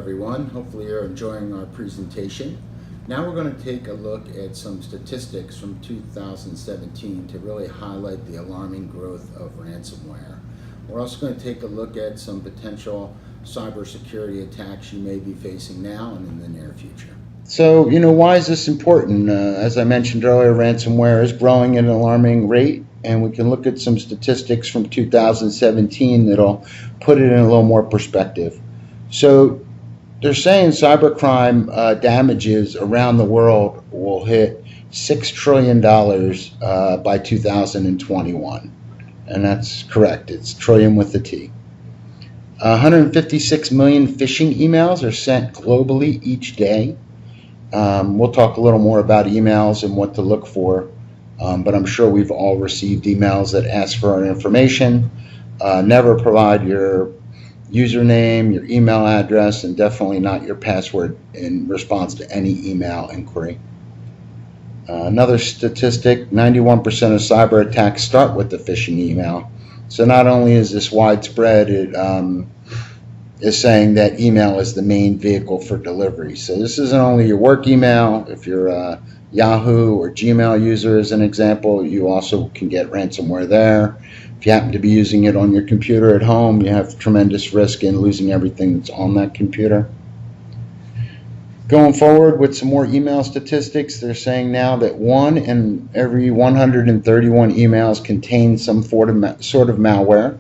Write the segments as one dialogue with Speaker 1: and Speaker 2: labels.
Speaker 1: everyone. Hopefully you're enjoying our presentation. Now we're going to take a look at some statistics from 2017 to really highlight the alarming growth of ransomware. We're also going to take a look at some potential cybersecurity attacks you may be facing now and in the near future.
Speaker 2: So, why is this important? As I mentioned earlier, ransomware is growing at an alarming rate, and we can look at some statistics from 2017 that'll put it in a little more perspective. So they're saying cybercrime damages around the world will hit $6 trillion by 2021. And that's correct. It's trillion with a T. 156 million phishing emails are sent globally each day. We'll talk a little more about emails and what to look for, but I'm sure we've all received emails that ask for our information. Never provide your username, your email address, and definitely not your password in response to any email inquiry. Another statistic, 91% of cyber attacks start with the phishing email. So not only is this widespread, it is saying that email is the main vehicle for delivery. So this isn't only your work email. If you're a Yahoo or Gmail user, as an example, you also can get ransomware there. If you happen to be using it on your computer at home, you have tremendous risk in losing everything that's on that computer. Going forward with some more email statistics, they're saying now that 1 in every 131 emails contain some sort of malware.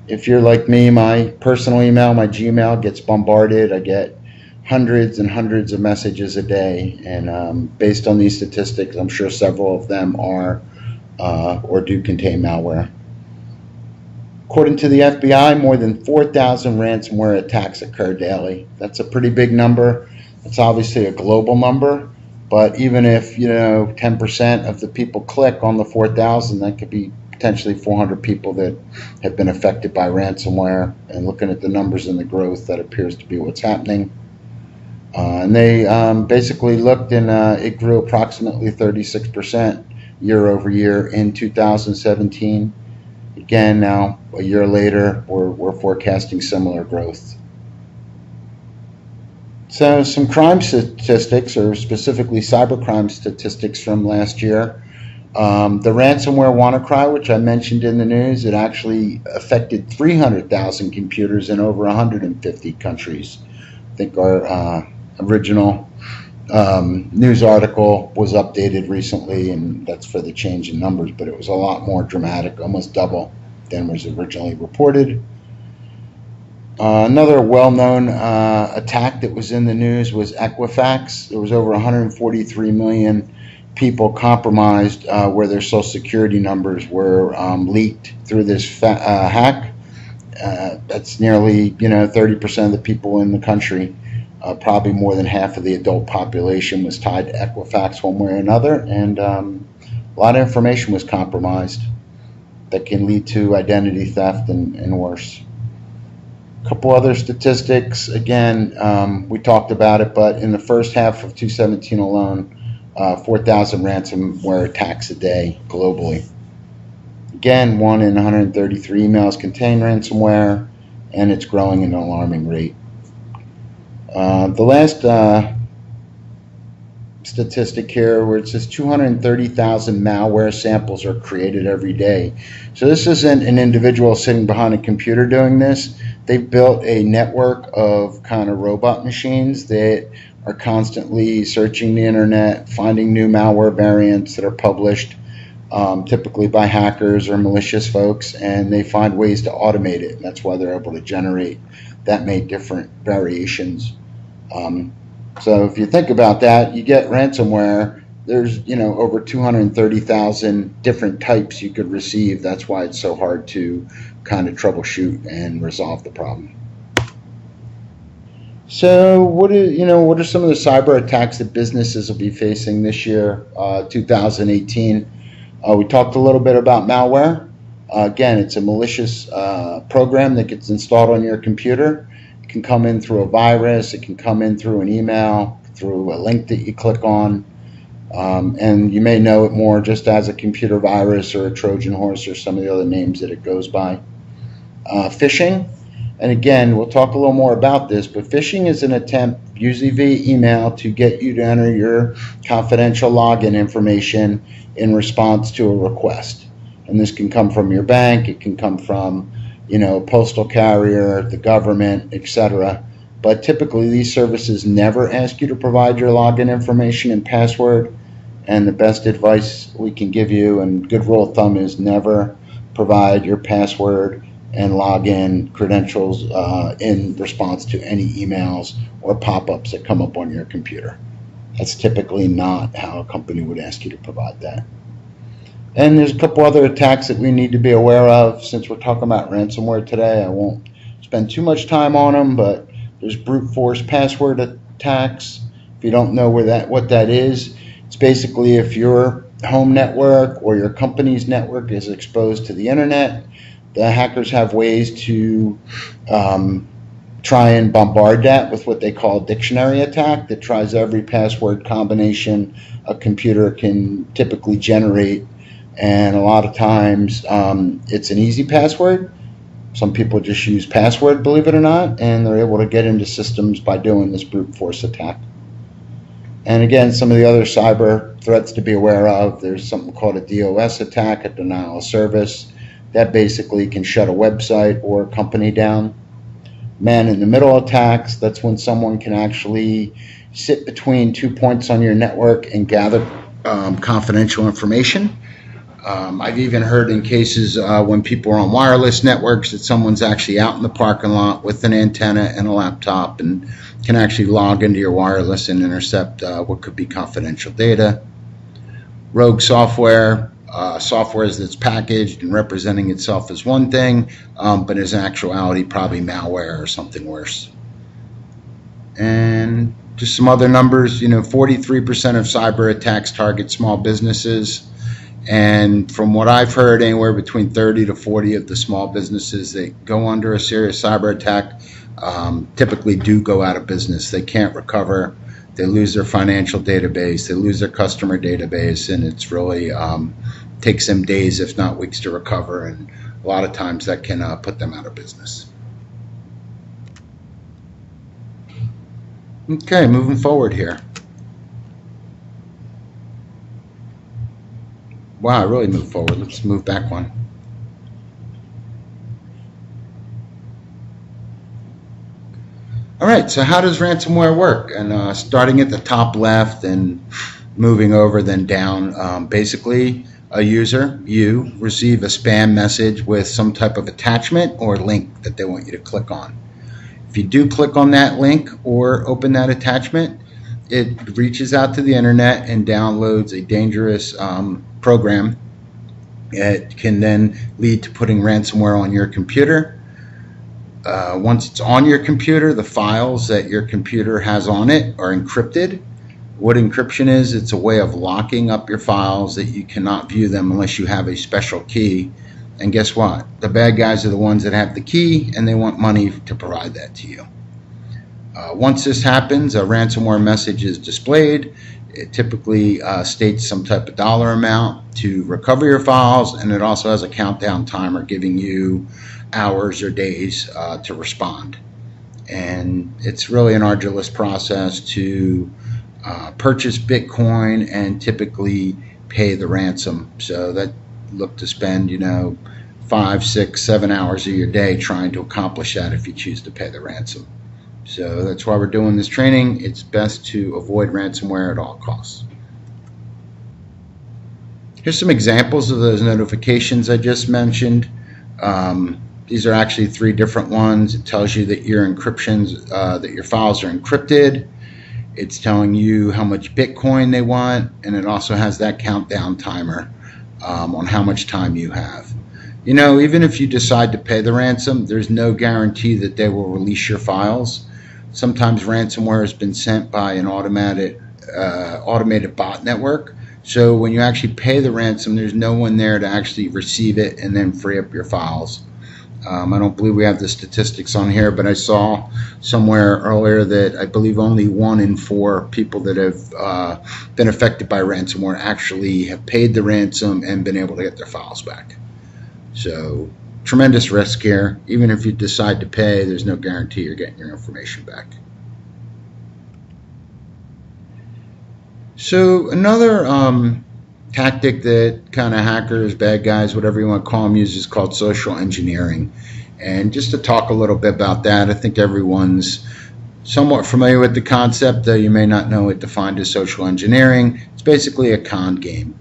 Speaker 2: If you're like me, my personal email, my Gmail, gets bombarded. I get hundreds and hundreds of messages a day, and based on these statistics, I'm sure several of them are or do contain malware. According to the FBI, more than 4,000 ransomware attacks occur daily. That's a pretty big number. It's obviously a global number, but even if 10% of the people click on the 4,000, that could be potentially 400 people that have been affected by ransomware. And looking at the numbers and the growth, that appears to be what's happening. And they basically looked, and it grew approximately 36% year over year in 2017. Again, now a year later, we're forecasting similar growth. So some crime statistics, or specifically cybercrime statistics from last year. The ransomware WannaCry, which I mentioned in the news, it actually affected 300,000 computers in over 150 countries. I think our original news article was updated recently, and that's for the change in numbers, but it was a lot more dramatic, almost double than was originally reported. Another well-known attack that was in the news was Equifax. There was over 143 million people compromised where their social security numbers were leaked through this hack. That's nearly 30% of the people in the country. Probably more than half of the adult population was tied to Equifax one way or another, and a lot of information was compromised that can lead to identity theft and worse. A couple other statistics. Again, we talked about it, but in the first half of 2017 alone, 4,000 ransomware attacks a day globally. Again, 1 in 133 emails contain ransomware, and it's growing at an alarming rate. The last statistic here, where it says 230,000 malware samples are created every day. So this isn't an individual sitting behind a computer doing this. They've built a network of kind of robot machines that are constantly searching the internet, finding new malware variants that are published, typically by hackers or malicious folks, and they find ways to automate it. And that's why they're able to generate that many different variations. So if you think about that, you get ransomware, there's over 230,000 different types you could receive. That's why it's so hard to kind of troubleshoot and resolve the problem. So what are some of the cyber attacks that businesses will be facing this year, 2018? We talked a little bit about malware. Again, it's a malicious program that gets installed on your computer. It can come in through a virus. It can come in through an email, through a link that you click on. And you may know it more just as a computer virus or a Trojan horse or some of the other names that it goes by. Phishing. And again, we'll talk a little more about this, but phishing is an attempt, usually via email, to get you to enter your confidential login information in response to a request. And this can come from your bank, it can come from, postal carrier, the government, etc. But typically these services never ask you to provide your login information and password. And the best advice we can give you, and good rule of thumb, is never provide your password and login credentials in response to any emails or pop-ups that come up on your computer. That's typically not how a company would ask you to provide that. And there's a couple other attacks that we need to be aware of. Since we're talking about ransomware today, I won't spend too much time on them, but there's brute force password attacks. If you don't know what that is, it's basically if your home network or your company's network is exposed to the internet, the hackers have ways to try and bombard that with what they call a dictionary attack that tries every password combination a computer can typically generate. And a lot of times it's an easy password. Some people just use password, believe it or not, and they're able to get into systems by doing this brute force attack. And again, some of the other cyber threats to be aware of, there's something called a DOS attack, a denial of service. That basically can shut a website or a company down. Man-in-the-middle attacks, that's when someone can actually sit between 2 points on your network and gather confidential information. I've even heard in cases when people are on wireless networks that someone's actually out in the parking lot with an antenna and a laptop and can actually log into your wireless and intercept what could be confidential data. Rogue software, software that's packaged and representing itself as one thing, but is in actuality probably malware or something worse. And just some other numbers, 43% of cyber attacks target small businesses. And from what I've heard, anywhere between 30 to 40 of the small businesses that go under a serious cyber attack typically do go out of business. They can't recover. They lose their financial database. They lose their customer database, and it's really takes them days, if not weeks, to recover. And a lot of times that can put them out of business. Okay, moving forward here. Wow, I really moved forward. Let's move back one. All right, so how does ransomware work? And starting at the top left and moving over then down, basically a user, you, receive a spam message with some type of attachment or link that they want you to click on. If you do click on that link or open that attachment, it reaches out to the internet and downloads a dangerous program. It can then lead to putting ransomware on your computer. Once it's on your computer, the files that your computer has on it are encrypted. What encryption is, it's a way of locking up your files that you cannot view them unless you have a special key. And guess what? The bad guys are the ones that have the key, and they want money to provide that to you. Once this happens, a ransomware message is displayed. It typically states some type of dollar amount to recover your files, and it also has a countdown timer giving you hours or days to respond. And it's really an arduous process to purchase Bitcoin and typically pay the ransom. So that look to spend 5, 6, 7 hours of your day trying to accomplish that if you choose to pay the ransom. So that's why we're doing this training. It's best to avoid ransomware at all costs. Here's some examples of those notifications I just mentioned. These are actually 3 different ones. It tells you that your encryptions, that your files are encrypted. It's telling you how much Bitcoin they want, and it also has that countdown timer on how much time you have. Even if you decide to pay the ransom, there's no guarantee that they will release your files. Sometimes ransomware has been sent by an automated bot network. So when you actually pay the ransom, there's no one there to actually receive it and then free up your files. I don't believe we have the statistics on here, but I saw somewhere earlier that I believe only 1 in 4 people that have been affected by ransomware actually have paid the ransom and been able to get their files back. So tremendous risk here. Even if you decide to pay, there's no guarantee you're getting your information back. So another tactic that kind of hackers, bad guys, whatever you want to call them, use is called social engineering. And just to talk a little bit about that, I think everyone's somewhat familiar with the concept, though you may not know it defined as social engineering. It's basically a con game.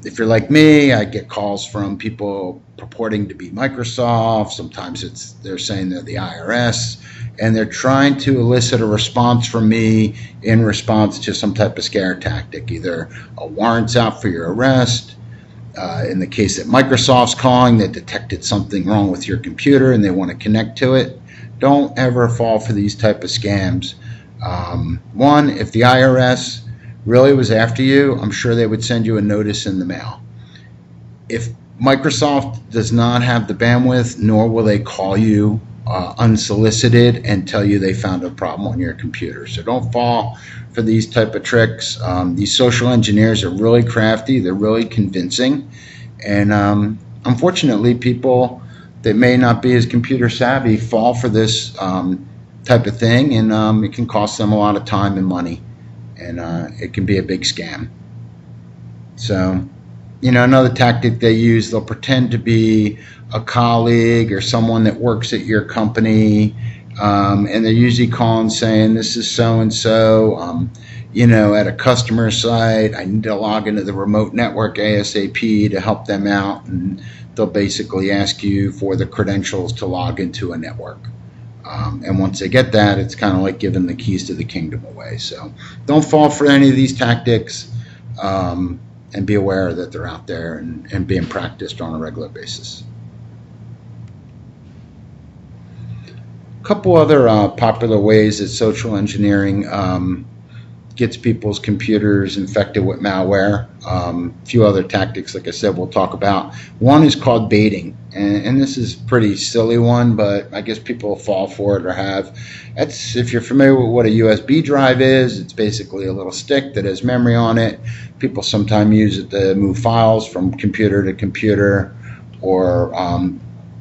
Speaker 2: If you're like me, I get calls from people purporting to be Microsoft. Sometimes they're saying they're the IRS, and they're trying to elicit a response from me in response to some type of scare tactic, either a warrant's out for your arrest. In the case that Microsoft's calling, they detected something wrong with your computer and they want to connect to it. Don't ever fall for these type of scams. One, if the IRS really was after you, I'm sure they would send you a notice in the mail. If Microsoft does not have the bandwidth, nor will they call you unsolicited and tell you they found a problem on your computer. So don't fall for these type of tricks. These social engineers are really crafty. They're really convincing. And unfortunately, people that may not be as computer savvy fall for this type of thing, and it can cost them a lot of time and money. And it can be a big scam. So, another tactic they use, they'll pretend to be a colleague or someone that works at your company, and they're usually calling saying, this is so-and-so, at a customer site, I need to log into the remote network ASAP to help them out, and they'll basically ask you for the credentials to log into a network. And once they get that, it's kind of like giving the keys to the kingdom away. So don't fall for any of these tactics, and be aware that they're out there and being practiced on a regular basis. A couple other popular ways that social engineering gets people's computers infected with malware. A few other tactics, like I said, we'll talk about. One is called baiting, and this is a pretty silly one, but I guess people fall for it or have. That's, if you're familiar with what a USB drive is, it's basically a little stick that has memory on it. People sometimes use it to move files from computer to computer or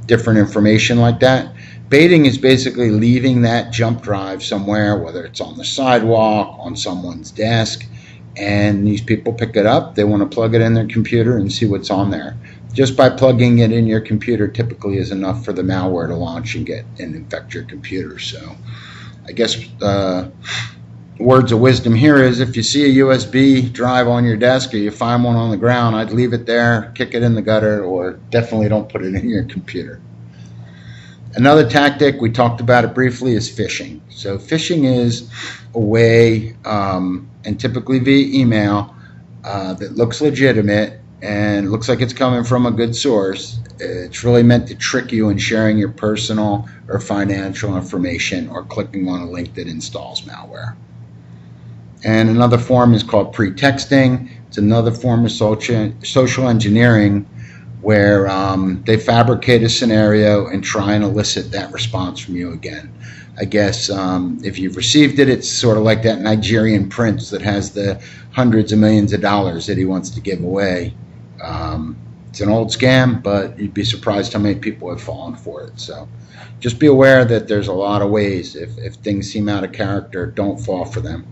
Speaker 2: different information like that. Baiting is basically leaving that jump drive somewhere, whether it's on the sidewalk, on someone's desk, and these people pick it up. They want to plug it in their computer and see what's on there. Just by plugging it in your computer typically is enough for the malware to launch and infect your computer. So I guess words of wisdom here is, if you see a USB drive on your desk or you find one on the ground, I'd leave it there, kick it in the gutter, or definitely don't put it in your computer. Another tactic, we talked about it briefly, is phishing. So phishing is a way, and typically via email, that looks legitimate and looks like it's coming from a good source. It's really meant to trick you in sharing your personal or financial information or clicking on a link that installs malware. And another form is called pretexting. It's another form of social engineering where they fabricate a scenario and try and elicit that response from you again. I guess if you've received it, it's sort of like that Nigerian prince that has the hundreds of millions of dollars that he wants to give away. It's an old scam, but you'd be surprised how many people have fallen for it. So just be aware that there's a lot of ways. If things seem out of character, don't fall for them.